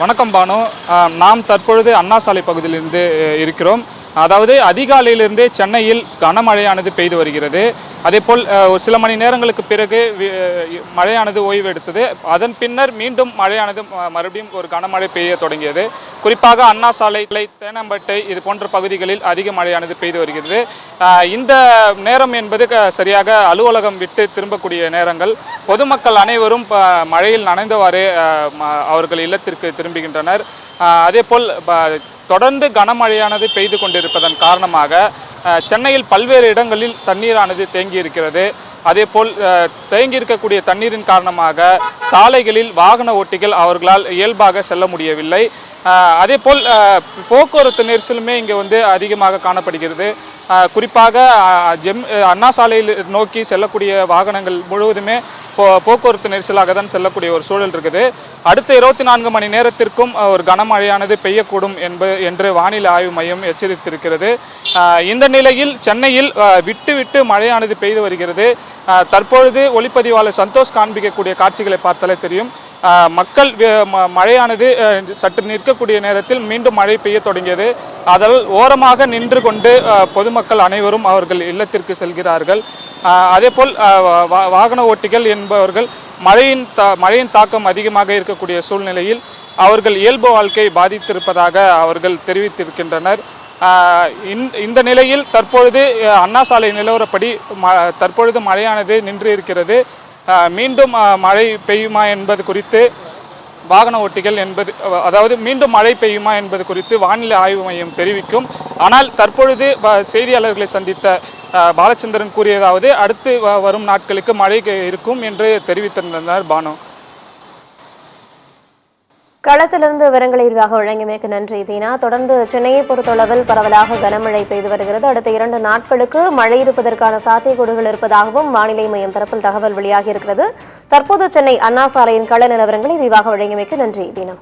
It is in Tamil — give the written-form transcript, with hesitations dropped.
வணக்கம் பானு. நாம் தற்பொழுது அண்ணா சாலை பகுதியிலிருந்து இருக்கிறோம். அதாவது அதிகாலையிலிருந்தே சென்னையில் கனமழையானது பெய்து வருகிறது. அதேபோல் ஒரு சில மணி நேரங்களுக்கு பிறகு மழையானது ஓய்வு எடுத்தது. அதன் பின்னர் மீண்டும் மழையானது மறுபடியும் ஒரு கனமழை பெய்ய தொடங்கியது. குறிப்பாக அண்ணா சாலை, தேனாம்பேட்டை இது போன்ற பகுதிகளில் அதிக மழையானது பெய்து வருகிறது. இந்த நேரம் என்பது சரியாக அலுவலகம் விட்டு திரும்பக்கூடிய நேரங்கள். பொதுமக்கள் அனைவரும் மழையில் நனைந்தவாறு அவர்கள் இல்லத்திற்கு திரும்புகின்றனர். அதேபோல் தொடர்ந்து கனமழையானது பெய்து கொண்டிருப்பதன் காரணமாக சென்னையில் பல்வேறு இடங்களில் தண்ணீரானது தேங்கி இருக்கிறது. அதேபோல் தேங்கி இருக்கக்கூடிய தண்ணீரின் காரணமாக சாலைகளில் வாகன ஓட்டிகள் அவர்களால் இயல்பாக செல்ல முடியவில்லை. அதேபோல் போக்குவரத்து நெரிசலுமே இங்கே அதிகமாக காணப்படுகிறது. குறிப்பாக அண்ணா சாலையில் நோக்கி செல்லக்கூடிய வாகனங்கள் முழுவதுமே போக்குவரத்து நெரிசலாக தான் செல்லக்கூடிய ஒரு சூழல் இருக்குது. அடுத்த 24 மணி நேரத்திற்கும் ஒரு கனமழையானது பெய்யக்கூடும் என்று வானிலை ஆய்வு மையம் எச்சரித்திருக்கிறது. இந்த நிலையில் சென்னையில் விட்டு விட்டு மழையானது பெய்து வருகிறது. தற்பொழுது ஒளிப்பதிவாளர் சந்தோஷ் காண்பிக்கக்கூடிய காட்சிகளை பார்த்தாலே தெரியும். மக்கள் மழையானது சற்று நிற்கக்கூடிய நேரத்தில் மீண்டும் மழை பெய்ய தொடங்கியது. அதில் ஓரமாக நின்று கொண்டு பொதுமக்கள் அனைவரும் அவர்கள் இல்லத்திற்கு செல்கிறார்கள். அதேபோல் வாகன ஓட்டிகள் என்பவர்கள் மழையின் தாக்கம் அதிகமாக இருக்கக்கூடிய சூழ்நிலையில் அவர்கள் இயல்பு வாழ்க்கை பாதித்திருப்பதாக அவர்கள் தெரிவித்திருக்கின்றனர். இந்த நிலையில் தற்பொழுது அண்ணா சாலை நிலவரப்படி தற்பொழுது மழையானது நின்று இருக்கிறது. மீண்டும் மழை பெய்யுமா என்பது குறித்து வாகன ஓட்டிகள் மீண்டும் மழை பெய்யுமா என்பது குறித்து வானிலை ஆய்வு மையம் தெரிவிக்கும். ஆனால் தற்பொழுது செய்தியாளர்களை சந்தித்த பாலச்சந்திரன் கூறியதாவது அடுத்து வரும் நாட்களுக்கு மழை இருக்கும் என்று தெரிவித்திருந்தனர். பானு, களத்திலிருந்து விவரங்களை விரிவாக வழங்கியமைக்கு நன்றி தீனா. தொடர்ந்து சென்னையை பொறுத்தளவில் பரவலாக கனமழை பெய்து வருகிறது. அடுத்த 2 நாட்களுக்கு மழை இருப்பதற்கான சாத்தியக்கூறுகள் இருப்பதாகவும் வானிலை மையம் தரப்பில் தகவல் வெளியாகி இருக்கிறது. தற்போது சென்னை அண்ணா சாலையின் கள நிலவரங்களை விரிவாக வழங்கியமைக்கு நன்றி தீனா.